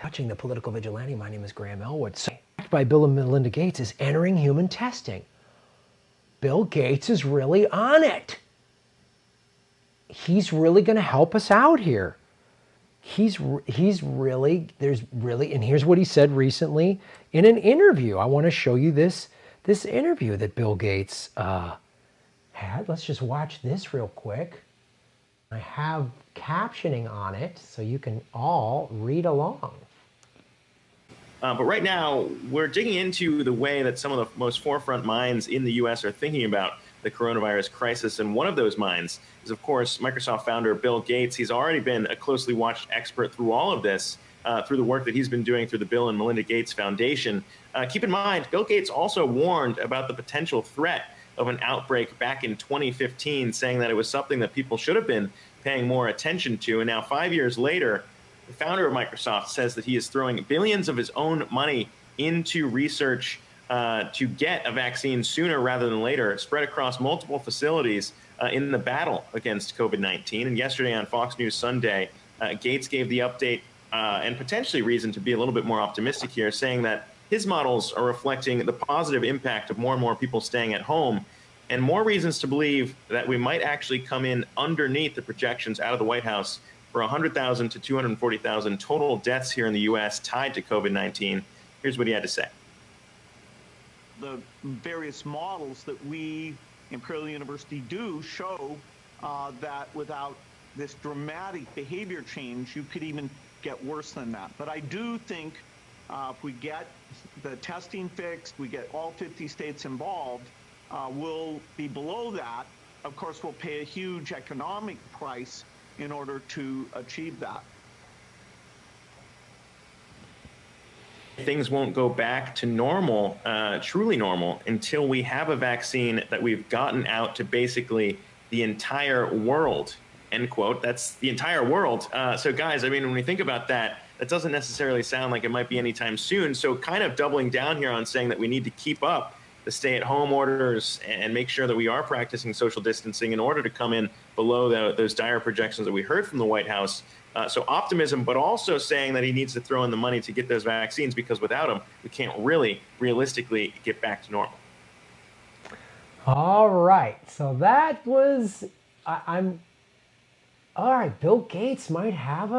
watching The Political Vigilante. My name is Graham Elwood. So, by Bill and Melinda Gates is entering human testing. Bill Gates is really on it. He's really going to help us out here. He's really, and here's what he said recently in an interview. I want to show you this interview that Bill Gates had. Let's just watch this real quick. I have captioning on it so you can all read along. But right now, we're digging into the way that some of the most forefront minds in the U.S. are thinking about the coronavirus crisis. And one of those minds is, of course, Microsoft founder Bill Gates. He's already been a closely watched expert through all of this, through the work that he's been doing through the Bill and Melinda Gates Foundation. Keep in mind, Bill Gates also warned about the potential threat of an outbreak back in 2015, saying that it was something that people should have been paying more attention to. And now 5 years later, the founder of Microsoft says that he is throwing billions of his own money into research to get a vaccine sooner rather than later, spread across multiple facilities in the battle against COVID-19. And yesterday on Fox News Sunday, Gates gave the update and potentially reason to be a little bit more optimistic here, saying that his models are reflecting the positive impact of more and more people staying at home, and more reasons to believe that we might actually come in underneath the projections out of the White House for 100,000 to 240,000 total deaths here in the U.S. tied to COVID-19. Here's what he had to say. The various models that we, Imperial University, do show that without this dramatic behavior change, you could even get worse than that. But I do think if we get the testing fixed, we get all 50 states involved, we'll be below that. Of course, we'll pay a huge economic price in order to achieve that. Things won't go back to normal, truly normal, until we have a vaccine that we've gotten out to basically the entire world, end quote. That's the entire world. So guys, I mean, when we think about that, that doesn't necessarily sound like it might be anytime soon. So kind of doubling down here on saying that we need to keep up the stay-at-home orders and make sure that we are practicing social distancing in order to come in below those dire projections that we heard from the White House. So optimism, but also saying that he needs to throw in the money to get those vaccines, because without them, we can't really realistically get back to normal. All right, so that was, all right, Bill Gates might have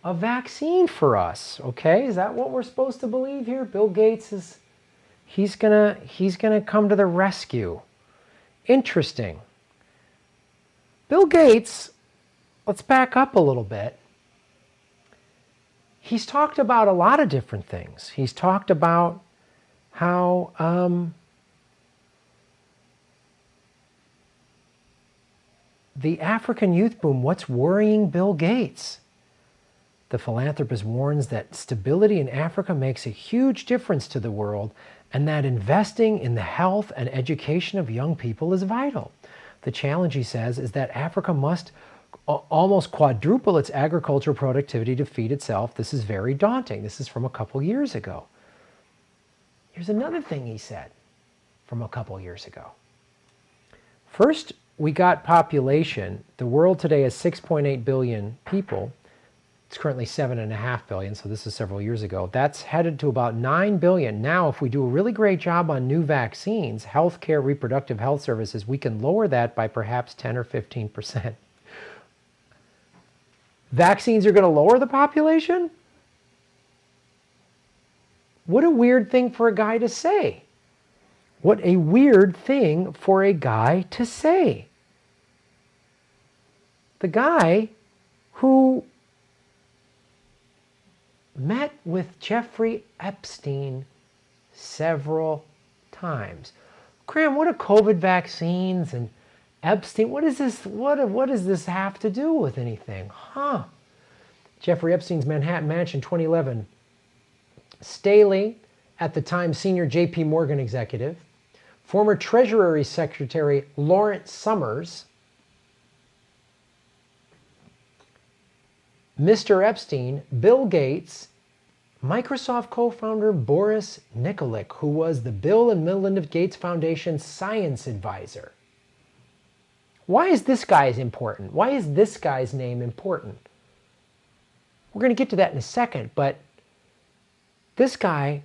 a vaccine for us, okay? Is that what we're supposed to believe here? Bill Gates is, he's gonna come to the rescue. Interesting. Bill Gates, let's back up a little bit. He's talked about a lot of different things. He's talked about how the African youth boom, what's worrying Bill Gates? The philanthropist warns that stability in Africa makes a huge difference to the world, and that investing in the health and education of young people is vital. The challenge, he says, is that Africa must almost quadruple its agricultural productivity to feed itself. This is very daunting. This is from a couple years ago. Here's another thing he said from a couple years ago. First, we got population. The world today has 6.8 billion people. It's currently 7.5 billion, so this is several years ago. That's headed to about 9 billion. Now, if we do a really great job on new vaccines, healthcare, reproductive health services, we can lower that by perhaps 10 or 15%. Vaccines are going to lower the population? What a weird thing for a guy to say. What a weird thing for a guy to say. The guy who met with Jeffrey Epstein several times. Graham, what are COVID vaccines and Epstein? What is this? What does this have to do with anything? Huh? Jeffrey Epstein's Manhattan Mansion, 2011. Staley, at the time senior J.P. Morgan executive, former Treasury Secretary Lawrence Summers, Mr. Epstein, Bill Gates, Microsoft co-founder Boris Nikolic, who was the Bill and Melinda Gates Foundation science advisor. Why is this guy's important? Why is this guy's name important? We're going to get to that in a second, but This guy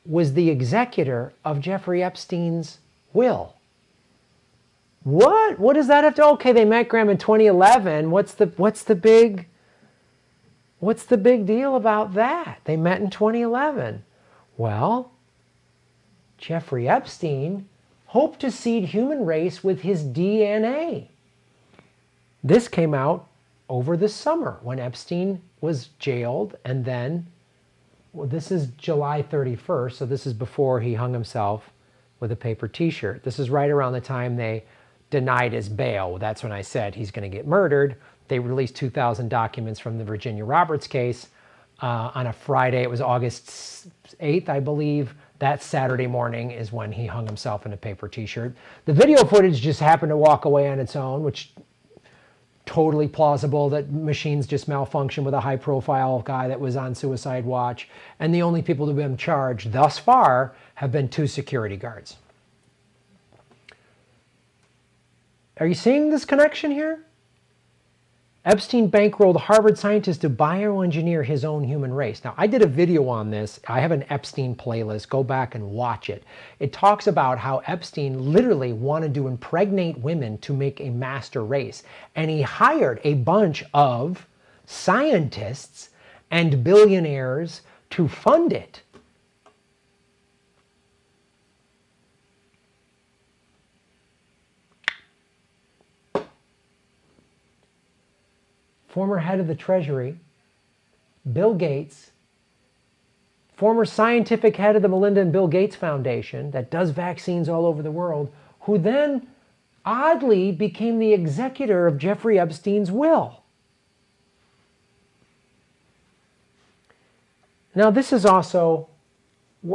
was the executor of Jeffrey Epstein's will. What? What does that have to? Okay, they met Graham in 2011. What's the big deal about that? They met in 2011. Well, Jeffrey Epstein hoped to seed human race with his DNA. This came out over the summer when Epstein was jailed, and then, well, this is July 31st, so this is before he hung himself with a paper t-shirt. This is right around the time they denied his bail. That's when I said he's going to get murdered. They released 2,000 documents from the Virginia Roberts case on a Friday. It was August 8th, I believe. That Saturday morning is when he hung himself in a paper t-shirt. The video footage just happened to walk away on its own, which totally plausible that machines just malfunction with a high-profile guy that was on suicide watch. And the only people to have been charged thus far have been 2 security guards. Are you seeing this connection here? Epstein bankrolled Harvard scientists to bioengineer his own human race. Now, I did a video on this. I have an Epstein playlist. Go back and watch it. It talks about how Epstein literally wanted to impregnate women to make a master race. And he hired a bunch of scientists and billionaires to fund it. Former head of the Treasury, Bill Gates, former scientific head of the Melinda and Bill Gates Foundation that does vaccines all over the world, who then oddly became the executor of Jeffrey Epstein's will. Now this is also,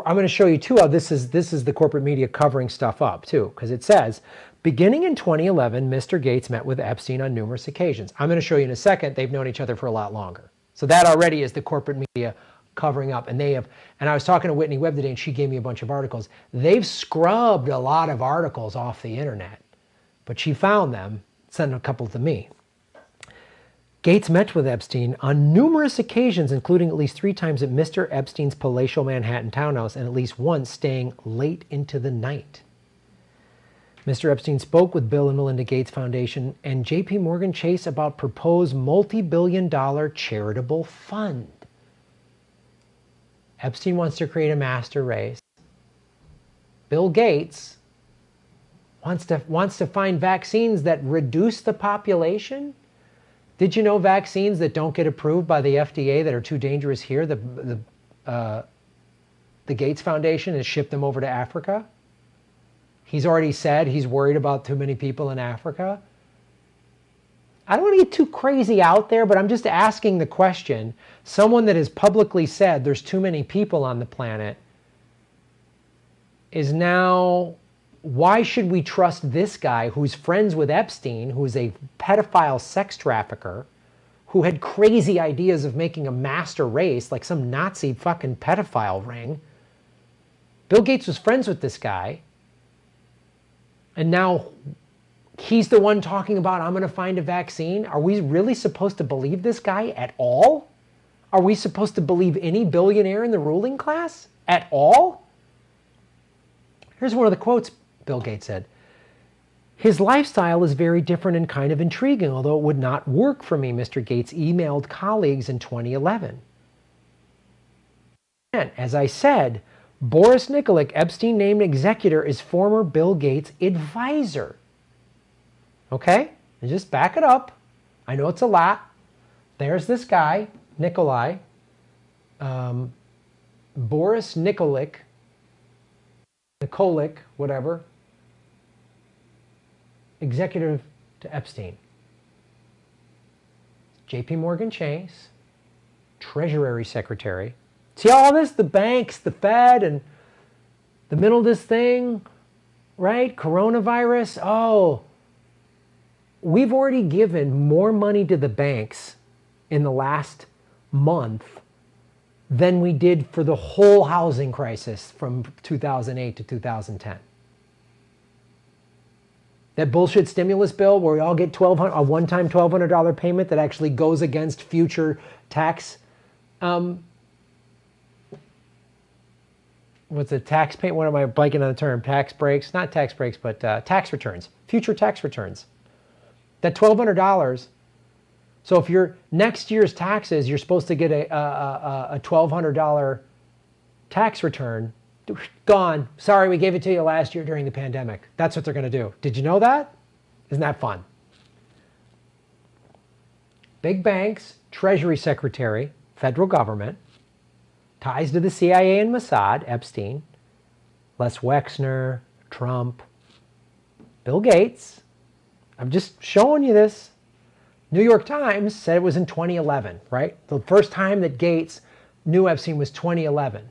I'm going to show you too how this is the corporate media covering stuff up too, because it says, beginning in 2011, Mr. Gates met with Epstein on numerous occasions. I'm going to show you in a second, they've known each other for a lot longer. So that already is the corporate media covering up. And I was talking to Whitney Webb today, and she gave me a bunch of articles. They've scrubbed a lot of articles off the internet, but she found them, sent a couple to me. Gates met with Epstein on numerous occasions, including at least 3 times at Mr. Epstein's palatial Manhattan townhouse, and at least once staying late into the night. Mr. Epstein spoke with Bill and Melinda Gates Foundation and J.P. Morgan Chase about proposed multi-billion-dollar charitable fund. Epstein wants to create a master race. Bill Gates wants to find vaccines that reduce the population. Did you know vaccines that don't get approved by the FDA that are too dangerous here, the Gates Foundation has shipped them over to Africa? He's already said he's worried about too many people in Africa. I don't want to get too crazy out there, but I'm just asking the question. Someone that has publicly said there's too many people on the planet is now, why should we trust this guy who's friends with Epstein, who's a pedophile sex trafficker, who had crazy ideas of making a master race like some Nazi fucking pedophile ring? Bill Gates was friends with this guy. And now he's the one talking about, I'm going to find a vaccine. Are we really supposed to believe this guy at all? Are we supposed to believe any billionaire in the ruling class at all? Here's one of the quotes Bill Gates said. His lifestyle is very different and kind of intriguing, although it would not work for me, Mr. Gates emailed colleagues in 2011. And as I said, Boris Nikolic, Epstein named executor, is former Bill Gates advisor. Okay? And just back it up. I know it's a lot. There's this guy, Boris Nikolic, whatever, executive to Epstein. J.P. Morgan Chase, Treasury Secretary. See all this? The banks, the Fed, and the middle of this thing, right? Coronavirus. Oh, we've already given more money to the banks in the last month than we did for the whole housing crisis from 2008 to 2010. That bullshit stimulus bill where we all get a one-time $1,200 payment that actually goes against future tax what's the tax pay? What am I blanking on the term? Tax breaks, not tax breaks, but tax returns, future tax returns. That $1,200. So if your next year's taxes, you're supposed to get a $1,200 tax return, gone. Sorry, we gave it to you last year during the pandemic. That's what they're going to do. Did you know that? Isn't that fun? Big banks, Treasury Secretary, federal government, ties to the CIA and Mossad, Epstein, Les Wexner, Trump, Bill Gates. I'm just showing you this. New York Times said it was in 2011, right? The first time that Gates knew Epstein was 2011.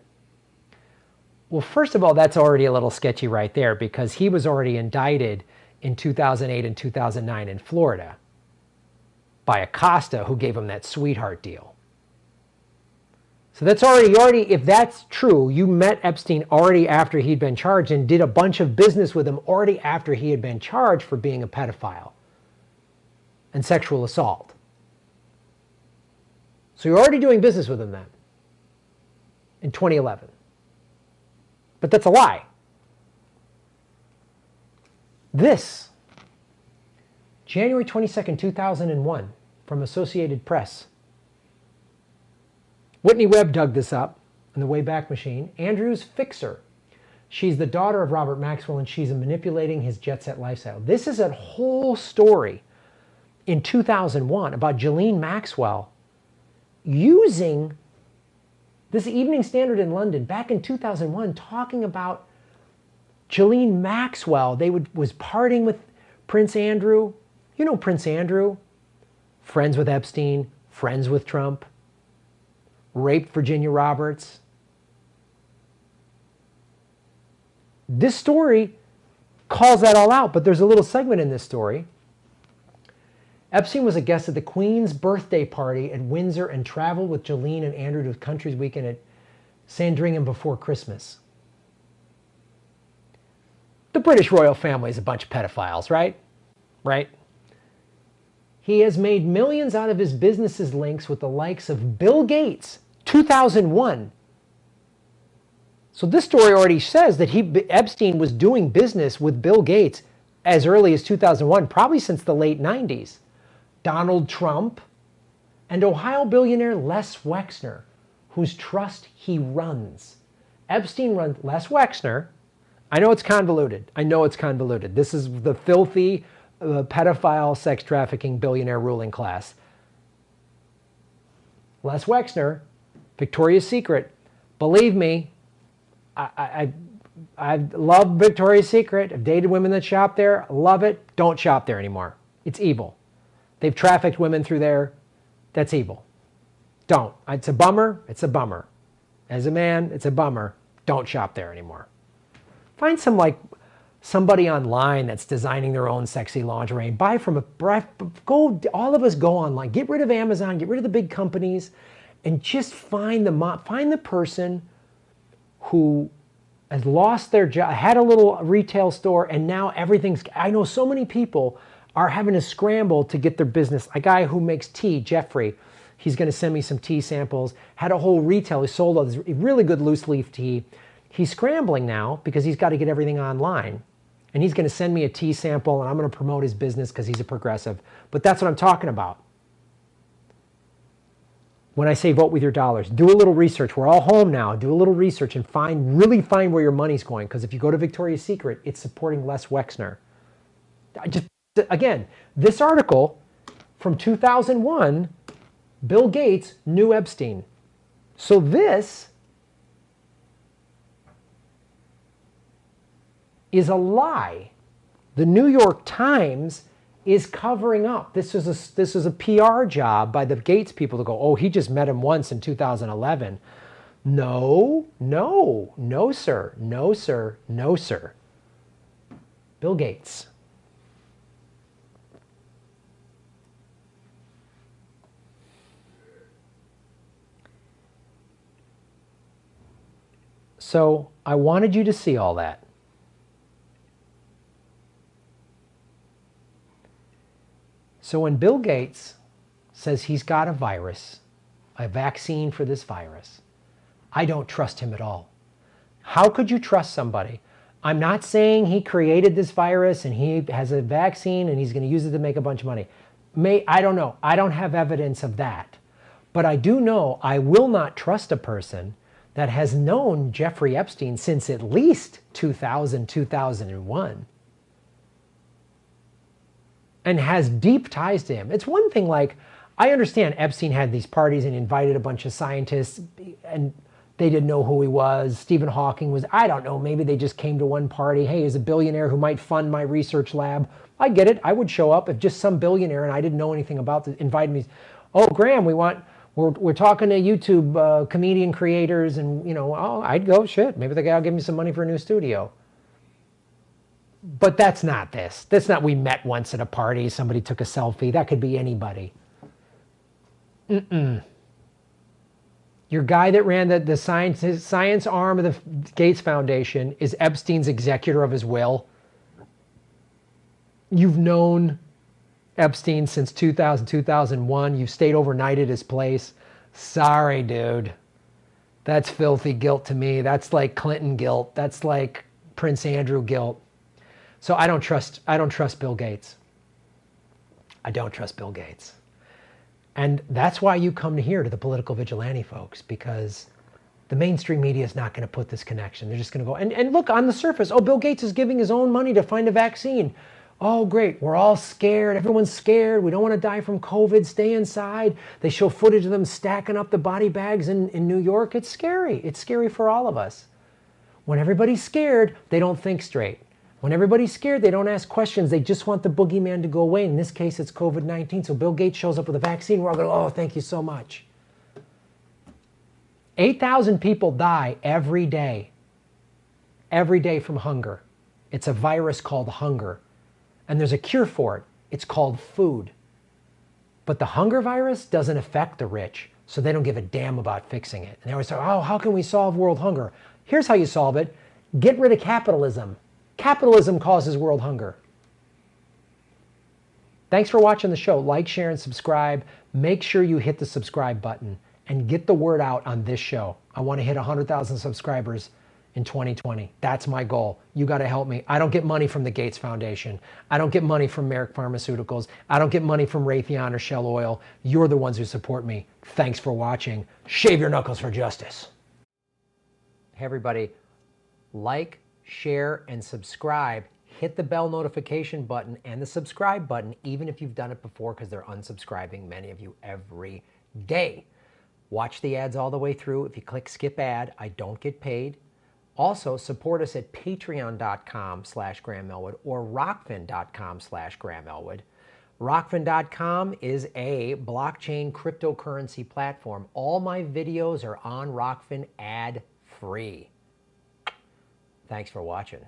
Well, first of all, that's already a little sketchy right there because he was already indicted in 2008 and 2009 in Florida by Acosta, who gave him that sweetheart deal. So that's already, if that's true, you met Epstein already after he'd been charged and did a bunch of business with him already after he had been charged for being a pedophile and sexual assault. So you're already doing business with him then in 2011. But that's a lie. This, January 22nd, 2001, from Associated Press. Whitney Webb dug this up in the Wayback Machine. Andrew's fixer. She's the daughter of Robert Maxwell, and she's manipulating his jet set lifestyle. This is a whole story in 2001 about Ghislaine Maxwell using this Evening Standard in London back in 2001 talking about Ghislaine Maxwell. Was partying with Prince Andrew. You know Prince Andrew, friends with Epstein, friends with Trump, raped Virginia Roberts. This story calls that all out, but there's a little segment in this story. Epstein was a guest at the Queen's birthday party at Windsor and traveled with Ghislaine and Andrew to country's weekend at Sandringham before Christmas. The British royal family is a bunch of pedophiles, right? Right? He has made millions out of his business's links with the likes of Bill Gates, 2001. So this story already says that Epstein was doing business with Bill Gates as early as 2001, probably since the late 90s. Donald Trump and Ohio billionaire Les Wexner, whose trust he runs. Epstein runs Les Wexner. I know it's convoluted. This is the filthy pedophile, sex trafficking, billionaire ruling class. Les Wexner, Victoria's Secret. Believe me, I love Victoria's Secret. I've dated women that shop there. I love it. Don't shop there anymore. It's evil. They've trafficked women through there. That's evil. Don't. It's a bummer. It's a bummer. As a man, it's a bummer. Don't shop there anymore. Find somebody online that's designing their own sexy lingerie and buy from all of us go online. Get rid of Amazon, get rid of the big companies, and just find the person who has lost their job, had a little retail store, and now I know so many people are having to scramble to get their business. A guy who makes tea, Jeffrey, he's going to send me some tea samples, had a whole retail, he sold all this really good loose leaf tea. He's scrambling now because he's got to get everything online. And he's going to send me a tea sample, and I'm going to promote his business because he's a progressive. But that's what I'm talking about. When I say vote with your dollars, do a little research. We're all home now. Do a little research and really find where your money's going. Because if you go to Victoria's Secret, it's supporting Les Wexner. Again, this article from 2001, Bill Gates knew Epstein. So this is a lie. The New York Times is covering up. This is a PR job by the Gates people to go, oh, he just met him once in 2011. No, sir. Bill Gates. So I wanted you to see all that. So when Bill Gates says he's got a virus, a vaccine for this virus, I don't trust him at all. How could you trust somebody? I'm not saying he created this virus and he has a vaccine and he's going to use it to make a bunch of money. I don't know. I don't have evidence of that. But I do know I will not trust a person that has known Jeffrey Epstein since at least 2000, 2001. And has deep ties to him. It's one thing, like, I understand Epstein had these parties and invited a bunch of scientists and they didn't know who he was. Stephen Hawking was, I don't know, maybe they just came to one party. Hey, he's a billionaire who might fund my research lab. I get it. I would show up if just some billionaire and I didn't know anything about it invited me. Oh, Graham, we're talking to YouTube comedian creators and, you know, oh, I'd go, shit, maybe the guy will give me some money for a new studio. But that's not this. That's not we met once at a party, somebody took a selfie. That could be anybody. Your guy that ran the science arm of the Gates Foundation is Epstein's executor of his will. You've known Epstein since 2000, 2001. You've stayed overnight at his place. Sorry, dude. That's filthy guilt to me. That's like Clinton guilt. That's like Prince Andrew guilt. So I don't trust Bill Gates. I don't trust Bill Gates. And that's why you come here to the political vigilante folks, because the mainstream media is not going to put this connection. They're just going to go, and look, on the surface, oh, Bill Gates is giving his own money to find a vaccine. Oh, great. We're all scared. Everyone's scared. We don't want to die from COVID. Stay inside. They show footage of them stacking up the body bags in New York. It's scary. It's scary for all of us. When everybody's scared, they don't think straight. When everybody's scared, they don't ask questions. They just want the boogeyman to go away. In this case, it's COVID-19. So Bill Gates shows up with a vaccine. We're all going, oh, thank you so much. 8,000 people die every day from hunger. It's a virus called hunger. And there's a cure for it. It's called food. But the hunger virus doesn't affect the rich, so they don't give a damn about fixing it. And they always say, oh, how can we solve world hunger? Here's how you solve it. Get rid of capitalism. Capitalism causes world hunger. Thanks for watching the show. Like, share, and subscribe. Make sure you hit the subscribe button and get the word out on this show. I want to hit 100,000 subscribers in 2020. That's my goal. You got to help me. I don't get money from the Gates Foundation. I don't get money from Merck Pharmaceuticals. I don't get money from Raytheon or Shell Oil. You're the ones who support me. Thanks for watching. Shave your knuckles for justice. Hey, everybody. Like, share, and subscribe. Hit the bell notification button and the subscribe button, even if you've done it before, because they're unsubscribing, many of you, every day. Watch the ads all the way through. If you click skip ad, I don't get paid. Also, support us at patreon.com/Graham Elwood or rockfin.com/Graham Elwood. Rockfin.com is a blockchain cryptocurrency platform. All my videos are on Rockfin ad-free. Thanks for watching.